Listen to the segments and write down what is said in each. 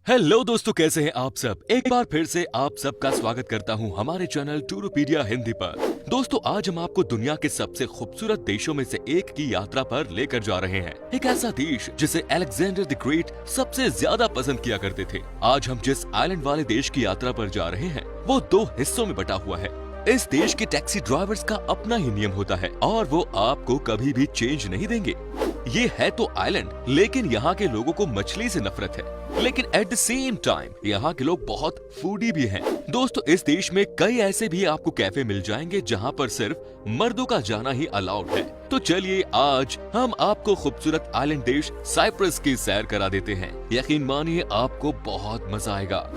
Hello दोस्तों, कैसे हैं आप सब। एक बार फिर से आप सबका स्वागत करता हूं हमारे चैनल टूरोपीडिया हिंदी पर। दोस्तों, आज हम आपको दुनिया के सबसे खूबसूरत देशों में से एक की यात्रा पर लेकर जा रहे हैं। एक ऐसा देश जिसे अलेक्जेंडर द ग्रेट सबसे ज्यादा पसंद किया करते थे। आज हम जिस आइलैंड वाले देश की यात्रा पर जा रहे हैं वो दो हिस्सों में बटा हुआ है। इस देश के टैक्सी ड्राइवर्स का अपना ही नियम होता है और वो आपको कभी भी चेंज नहीं देंगे। ये है तो आइलैंड, लेकिन यहाँ के लोगों को मछली से नफरत है। लेकिन एट द सेम टाइम यहाँ के लोग बहुत फूडी भी हैं। दोस्तों, इस देश में कई ऐसे भी आपको कैफे मिल जाएंगे जहाँ पर सिर्फ मर्दों का जाना ही अलाउड है। तो चलिए आज हम आपको खूबसूरत आइलैंड देश साइप्रस की सैर करा देते हैं। यकीन मानिए आपको बहुत मजा आएगा।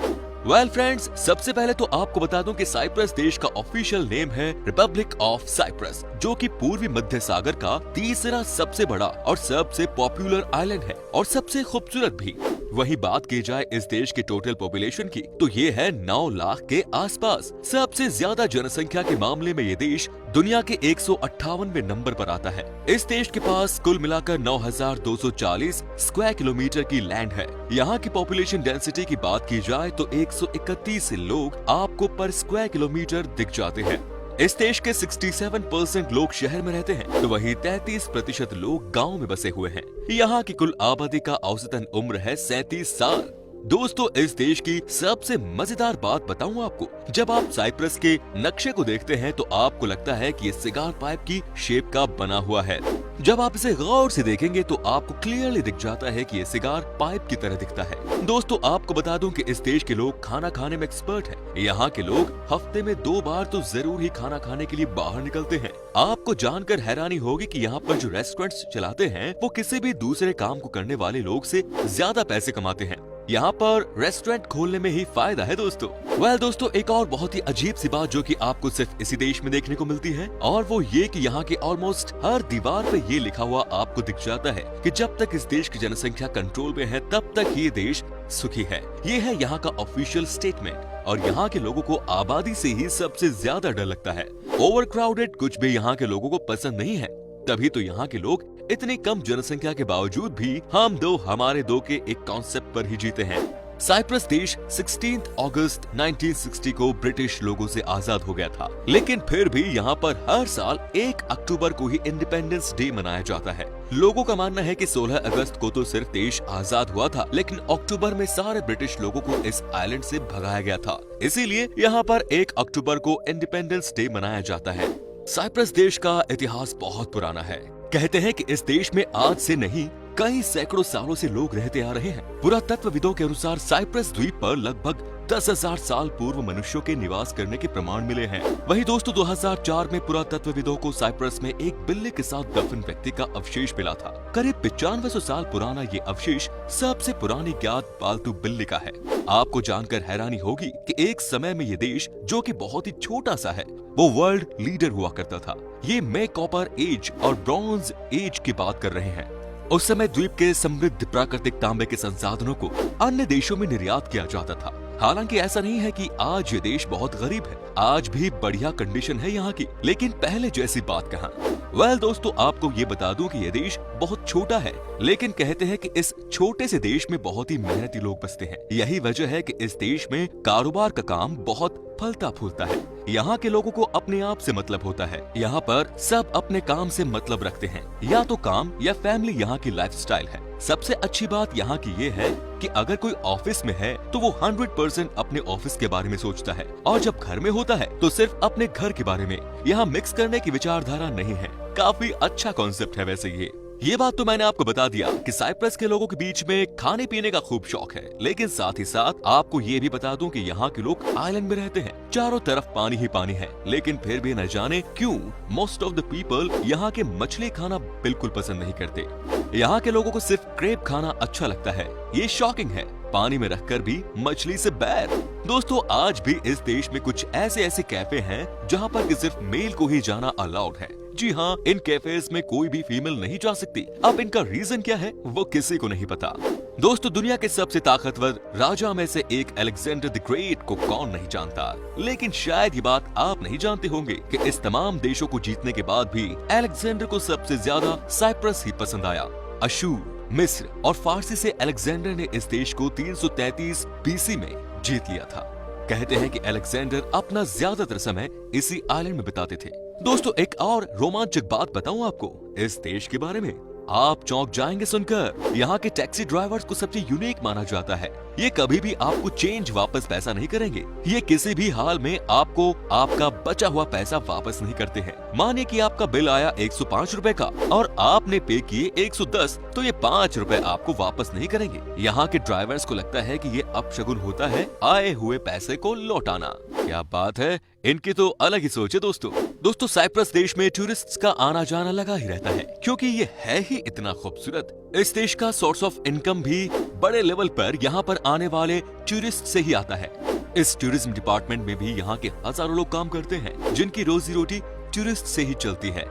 वेल फ्रेंड्स, सबसे पहले तो आपको बता दूं कि साइप्रस देश का ऑफिशियल नेम है रिपब्लिक ऑफ साइप्रस, जो कि पूर्वी मध्य सागर का तीसरा सबसे बड़ा और सबसे पॉपुलर आइलैंड है और सबसे खूबसूरत भी। वही बात की जाए इस देश के टोटल पॉपुलेशन की तो ये है 9 लाख के आसपास। सबसे ज्यादा जनसंख्या के मामले में ये देश दुनिया के 158वें नंबर पर आता है। इस देश के पास कुल मिलाकर 9,240 स्क्वायर किलोमीटर की लैंड है। यहाँ की पॉपुलेशन डेंसिटी की बात की जाए तो 131 लोग आपको पर स्क्वायर किलोमीटर दिख जाते हैं। इस देश के 67% लोग शहर में रहते हैं तो वही 33% लोग गांव में बसे हुए हैं। यहाँ की कुल आबादी का औसतन उम्र है 37 साल। दोस्तों, इस देश की सबसे मजेदार बात बताऊं आपको, जब आप साइप्रस के नक्शे को देखते हैं तो आपको लगता है कि ये सिगार पाइप की शेप का बना हुआ है। जब आप इसे गौर से देखेंगे तो आपको क्लियरली दिख जाता है कि ये सिगार पाइप की तरह दिखता है। दोस्तों, आपको बता दूं कि इस देश के लोग खाना खाने में एक्सपर्ट हैं। यहाँ के लोग हफ्ते में 2 बार तो जरूर ही खाना खाने के लिए बाहर निकलते हैं। आपको जानकर हैरानी होगी कि यहाँ पर जो रेस्टोरेंट्स चलाते हैं वो किसी भी दूसरे काम को करने वाले लोग से ज्यादा पैसे कमाते हैं। यहाँ पर रेस्टोरेंट खोलने में ही फायदा है दोस्तों। वेल दोस्तों, एक और बहुत ही अजीब सी बात जो कि आपको सिर्फ इसी देश में देखने को मिलती है और वो ये कि यहाँ के ऑलमोस्ट हर दीवार पे ये लिखा हुआ आपको दिख जाता है कि जब तक इस देश की जनसंख्या कंट्रोल में है तब तक ये देश सुखी है। ये है यहाँ का ऑफिशियल स्टेटमेंट और यहाँ के लोगों को आबादी से ही सबसे ज्यादा डर लगता है। ओवर क्राउडेड कुछ भी यहाँ के लोगों को पसंद नहीं है, तभी तो यहाँ के लोग इतनी कम जनसंख्या के बावजूद भी हम दो हमारे दो के एक कॉन्सेप्ट पर ही जीते हैं। साइप्रस देश 16 अगस्त 1960 को ब्रिटिश लोगों से आजाद हो गया था, लेकिन फिर भी यहाँ पर हर साल 1 अक्टूबर को ही इंडिपेंडेंस डे मनाया जाता है। लोगों का मानना है कि 16 अगस्त को तो सिर्फ देश आजाद हुआ था, लेकिन अक्टूबर में सारे ब्रिटिश लोगों को इस आइलैंड से भगाया गया था। इसीलिए यहाँ पर 1 अक्टूबर को इंडिपेंडेंस डे मनाया जाता है। साइप्रस देश का इतिहास बहुत पुराना है। कहते हैं कि इस देश में आज से नहीं कई सैकड़ों सालों से लोग रहते आ रहे हैं। पुरातत्वविदों के अनुसार साइप्रस द्वीप पर लगभग 10,000 साल पूर्व मनुष्यों के निवास करने के प्रमाण मिले हैं। वहीं दोस्तों, 2004 में पुरातत्वविदों को साइप्रस में एक बिल्ली के साथ दफन व्यक्ति का अवशेष मिला था। करीब 9500 साल पुराना ये अवशेष सबसे पुरानी ज्ञात पालतू बिल्ली का है। आपको जानकर हैरानी होगी कि एक समय में ये देश, जो कि बहुत ही छोटा सा है, वो वर्ल्ड लीडर हुआ करता था। ये मैं कॉपर एज और ब्रॉन्ज एज की बात कर रहे हैं। उस समय द्वीप के समृद्ध प्राकृतिक तांबे के संसाधनों को अन्य देशों में निर्यात किया जाता था। हालांकि ऐसा नहीं है कि आज ये देश बहुत गरीब है, आज भी बढ़िया कंडीशन है यहाँ की, लेकिन पहले जैसी बात कहाँ। वेल दोस्तों, आपको ये बता दूं कि ये देश बहुत छोटा है, लेकिन कहते हैं कि इस छोटे से देश में बहुत ही मेहनती लोग बसते हैं। यही वजह है कि इस देश में कारोबार का काम बहुत फलता फूलता है। यहाँ के लोगों को अपने आप से मतलब होता है। यहाँ पर सब अपने काम से मतलब रखते हैं, या तो काम या फैमिली यहाँ की लाइफस्टाइल है। सबसे अच्छी बात यहाँ की ये है कि अगर कोई ऑफिस में है तो वो 100% अपने ऑफिस के बारे में सोचता है, और जब घर में होता है तो सिर्फ अपने घर के बारे में। यहाँ मिक्स करने की विचारधारा नहीं है। काफी अच्छा कॉन्सेप्ट है वैसे ये बात तो मैंने आपको बता दिया कि साइप्रस के लोगों के बीच में खाने पीने का खूब शौक है, लेकिन साथ ही साथ आपको ये भी बता दूं कि यहाँ के लोग आइलैंड में रहते हैं। चारों तरफ पानी ही पानी है, लेकिन फिर भी न जाने क्यों मोस्ट ऑफ द पीपल यहाँ के मछली खाना बिल्कुल पसंद नहीं करते। यहाँ के लोगों को सिर्फ क्रेब खाना अच्छा लगता है। ये शॉकिंग है, पानी में रखकर भी मछली से बैर। दोस्तों, आज भी इस देश में कुछ ऐसे कैफे हैं जहाँ पर सिर्फ मेल को ही जाना अलाउड है। जी हाँ, इन कैफेज में कोई भी फीमेल नहीं जा सकती। अब इनका रीजन क्या है वो किसी को नहीं पता। दोस्तों, दुनिया के सबसे ताकतवर राजा में से एक अलेक्जेंडर द ग्रेट को कौन नहीं जानता, लेकिन शायद ये बात आप नहीं जानते होंगे कि इस तमाम देशों को जीतने के बाद भी अलेक्जेंडर को सबसे ज्यादा साइप्रस ही पसंद आया। अशूर मिस्र और फारसी से अलेक्जेंडर ने इस देश को 333 बीसी में जीत लिया था। कहते हैं कि अलेक्जेंडर अपना ज्यादातर समय इसी आइलैंड में बिताते थे। दोस्तों एक और रोमांचक बात बताऊं आपको इस देश के बारे में, आप चौंक जाएंगे सुनकर। यहाँ के टैक्सी ड्राइवर्स को सबसे यूनिक माना जाता है। ये कभी भी आपको चेंज वापस पैसा नहीं करेंगे। ये किसी भी हाल में आपको आपका बचा हुआ पैसा वापस नहीं करते हैं। मानिए कि आपका बिल आया 105 रुपए का और आपने पे किए 110, तो ये 5 रुपए आपको वापस नहीं करेंगे। यहाँ के ड्राइवर्स को लगता है कि ये अपशगुन होता है आए हुए पैसे को लौटाना। क्या बात है, इनकी तो अलग ही सोच है दोस्तों साइप्रस देश में टूरिस्ट्स का आना जाना लगा ही रहता है, क्योंकि ये है ही इतना खूबसूरत। इस देश का सोर्स ऑफ इनकम भी बड़े लेवल पर यहाँ पर आने वाले टूरिस्ट से ही आता है। इस टूरिज्म डिपार्टमेंट में भी यहाँ के हजारों लोग काम करते हैं, जिनकी रोजी रोटी टूरिस्ट से ही चलती है।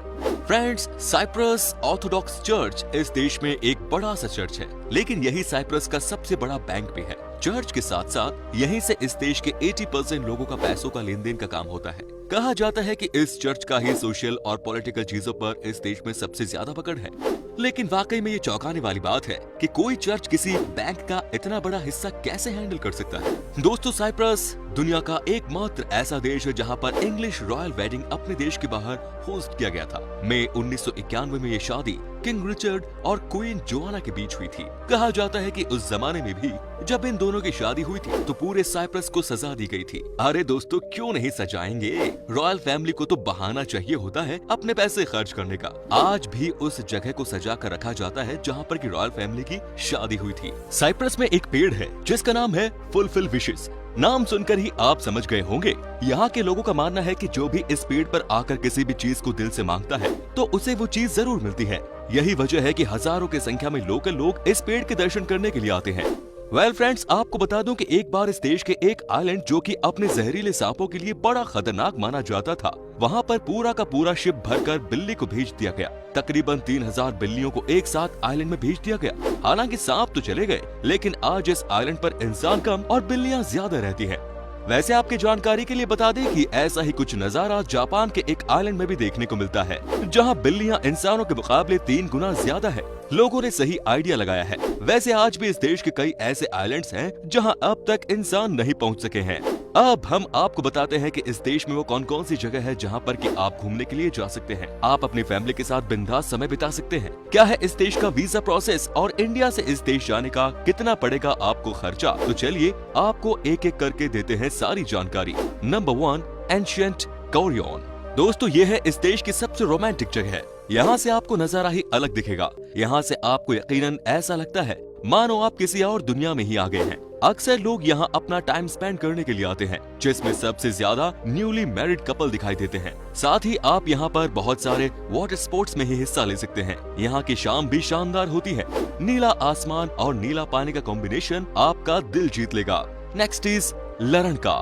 फ्रेंड्स, साइप्रस ऑर्थोडॉक्स चर्च इस देश में एक बड़ा सा चर्च है, लेकिन यही साइप्रस का सबसे बड़ा बैंक भी है। चर्च के साथ साथ यहीं से इस देश के 80% लोगों का पैसों का लेन देन का काम होता है। कहा जाता है कि इस चर्च का ही सोशल और पॉलिटिकल चीजों पर इस देश में सबसे ज्यादा पकड़ है। लेकिन वाकई में ये चौंकाने वाली बात है कि कोई चर्च किसी बैंक का इतना बड़ा हिस्सा कैसे हैंडल कर सकता है। दोस्तों साइप्रस दुनिया का एकमात्र ऐसा देश है जहां पर इंग्लिश रॉयल वेडिंग अपने देश के बाहर होस्ट किया गया था। मई 1991 में ये शादी किंग रिचर्ड और क्वीन जोआना के बीच हुई थी। कहा जाता है कि उस जमाने में भी जब इन दोनों की शादी हुई थी तो पूरे साइप्रस को सजा दी गई थी। अरे दोस्तों क्यों नहीं सजाएंगे, रॉयल फैमिली को तो बहाना चाहिए होता है अपने पैसे खर्च करने का। आज भी उस जगह को सजा कर रखा जाता है जहाँ पर की रॉयल फैमिली की शादी हुई थी। साइप्रस में एक पेड़ है जिसका नाम है फुलफिल विशेस। नाम सुनकर ही आप समझ गए होंगे। यहाँ के लोगों का मानना है कि जो भी इस पेड़ पर आकर किसी भी चीज को दिल से मांगता है तो उसे वो चीज जरूर मिलती है। यही वजह है कि हजारों की संख्या में लोकल लोग इस पेड़ के दर्शन करने के लिए आते हैं। वेल फ्रेंड्स, आपको बता दूं कि एक बार इस देश के एक आइलैंड जो कि अपने जहरीले सांपों के लिए बड़ा खतरनाक माना जाता था, वहाँ पर पूरा का पूरा शिप भरकर बिल्ली को भेज दिया गया। तकरीबन 3000 बिल्लियों को एक साथ आइलैंड में भेज दिया गया। हालांकि सांप तो चले गए, लेकिन आज इस आइलैंड पर इंसान कम और बिल्लियाँ ज्यादा रहती हैं। वैसे आपकी जानकारी के लिए बता दें कि ऐसा ही कुछ नजारा जापान के एक आइलैंड में भी देखने को मिलता है, जहां बिल्लियां इंसानों के मुकाबले 3 गुना ज्यादा है। लोगों ने सही आइडिया लगाया है। वैसे आज भी इस देश के कई ऐसे आइलैंड्स हैं जहां अब तक इंसान नहीं पहुंच सके हैं। अब हम आपको बताते हैं कि इस देश में वो कौन कौन सी जगह है जहां पर कि आप घूमने के लिए जा सकते हैं। आप अपनी फैमिली के साथ बिंदास समय बिता सकते हैं। क्या है इस देश का वीजा प्रोसेस और इंडिया से इस देश जाने का कितना पड़ेगा आपको खर्चा, तो चलिए आपको एक एक करके देते हैं सारी जानकारी। Number 1, ancient Korean. दोस्तों ये है इस देश की सबसे रोमांटिक जगह। यहाँ से आपको नजारा ही अलग दिखेगा। यहाँ से आपको यकीनन ऐसा लगता है मानो आप किसी और दुनिया में ही आ गए हैं। अक्सर लोग यहाँ अपना टाइम स्पेंड करने के लिए आते हैं, जिसमें सबसे ज्यादा न्यूली मैरिड कपल दिखाई देते हैं। साथ ही आप यहाँ पर बहुत सारे वाटर स्पोर्ट्स में ही हिस्सा ले सकते हैं। यहाँ की शाम भी शानदार होती है। नीला आसमान और नीला पानी का कॉम्बिनेशन आपका दिल जीत लेगा। Next is Larnaca.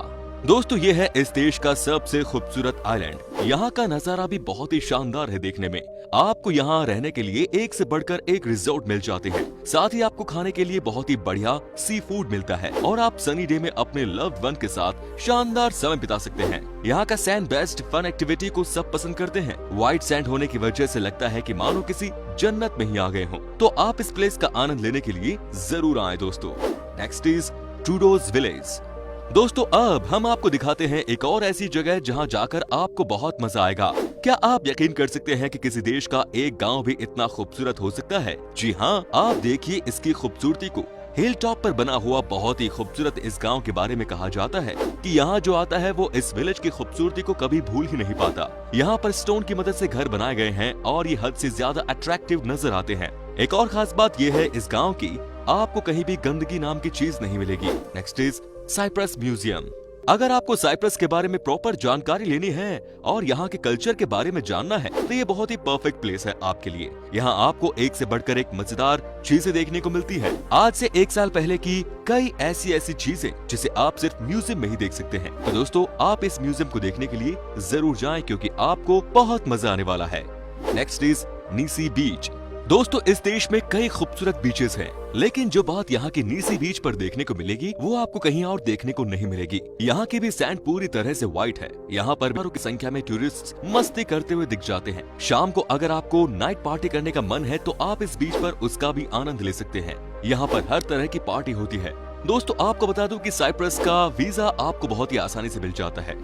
दोस्तों ये है इस देश का सबसे खूबसूरत आइलैंड। यहाँ का नजारा भी बहुत ही शानदार है देखने में। आपको यहाँ रहने के लिए एक से बढ़कर एक रिजॉर्ट मिल जाते हैं। साथ ही आपको खाने के लिए बहुत ही बढ़िया सी फूड मिलता है और आप सनी डे में अपने लव्ड वन के साथ शानदार समय बिता सकते हैं। यहाँ का सैंड बेस्ड फन एक्टिविटी को सब पसंद करते हैं। व्हाइट सैंड होने की वजह से लगता है कि मानो किसी जन्नत में ही आ गए हों। तो आप इस प्लेस का आनंद लेने के लिए जरूर आए दोस्तों। Next is Troodos village. दोस्तों अब हम आपको दिखाते हैं एक और ऐसी जगह जहां जाकर आपको बहुत मजा आएगा। क्या आप यकीन कर सकते हैं कि किसी देश का एक गांव भी इतना खूबसूरत हो सकता है? जी हाँ, आप देखिए इसकी खूबसूरती को। हिल टॉप पर बना हुआ बहुत ही खूबसूरत इस गांव के बारे में कहा जाता है कि यहाँ जो आता है वो इस विलेज की खूबसूरती को कभी भूल ही नहीं पाता। यहाँ पर स्टोन की मदद से घर बनाए गए हैं और ये हद से ज्यादा अट्रैक्टिव नजर आते हैं। एक और खास बात ये है इस गाँव की, आपको कहीं भी गंदगी नाम की चीज नहीं मिलेगी। Next is Cyprus museum. अगर आपको साइप्रस के बारे में प्रॉपर जानकारी लेनी है और यहाँ के कल्चर के बारे में जानना है तो ये बहुत ही परफेक्ट प्लेस है आपके लिए। यहाँ आपको एक से बढ़कर एक मजेदार चीजें देखने को मिलती है। आज से 1 साल पहले की कई ऐसी चीजें जिसे आप सिर्फ म्यूजियम में ही देख सकते हैं। तो दोस्तों आप इस म्यूजियम को देखने के लिए जरूर जाएं क्योंकि आपको बहुत मजा आने वाला है। नेक्स्ट इज नीसी बीच। दोस्तों इस देश में कई खूबसूरत बीचेस हैं, लेकिन जो बात यहाँ की नीसी बीच पर देखने को मिलेगी वो आपको कहीं और देखने को नहीं मिलेगी। यहाँ की भी सैंड पूरी तरह से व्हाइट है। यहाँ पर हजारों की संख्या में टूरिस्ट मस्ती करते हुए दिख जाते हैं। शाम को अगर आपको नाइट पार्टी करने का मन है तो आप इस बीच पर उसका भी आनंद ले सकते हैं। यहाँ पर हर तरह की पार्टी होती है। दोस्तों आपको बता दूं कि साइप्रस का वीजा आपको बहुत ही आसानी से मिल जाता है।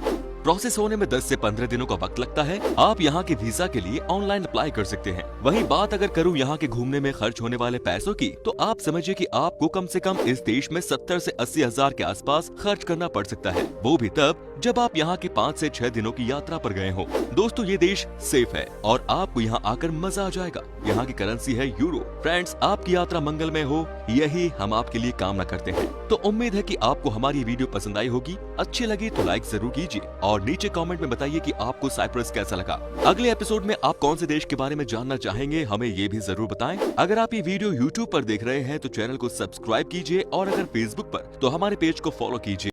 प्रोसेस होने में 10 से 15 दिनों का वक्त लगता है। आप यहाँ के वीजा के लिए ऑनलाइन अप्लाई कर सकते हैं। वहीं बात अगर करूँ यहाँ के घूमने में खर्च होने वाले पैसों की, तो आप समझिए कि आपको कम से कम इस देश में 70 से 80 हजार के आसपास खर्च करना पड़ सकता है। वो भी तब जब आप यहाँ के 5 से 6 दिनों की यात्रा पर गए हो। दोस्तों ये देश सेफ है और आपको यहाँ आकर मजा आ जाएगा। यहाँ की करेंसी है यूरो। फ्रेंड्स आपकी यात्रा मंगलमय हो, यही हम आपके लिए कामना करते हैं। तो उम्मीद है कि आपको हमारी वीडियो पसंद आई होगी। अच्छी लगी तो लाइक जरूर कीजिए और नीचे कमेंट में बताइए कि आपको साइप्रस कैसा लगा। अगले एपिसोड में आप कौन से देश के बारे में जानना चाहेंगे हमें ये भी जरूर बताएं। अगर आप ये वीडियो YouTube पर देख रहे हैं तो चैनल को सब्सक्राइब कीजिए और अगर Facebook पर तो हमारे पेज को फॉलो कीजिए।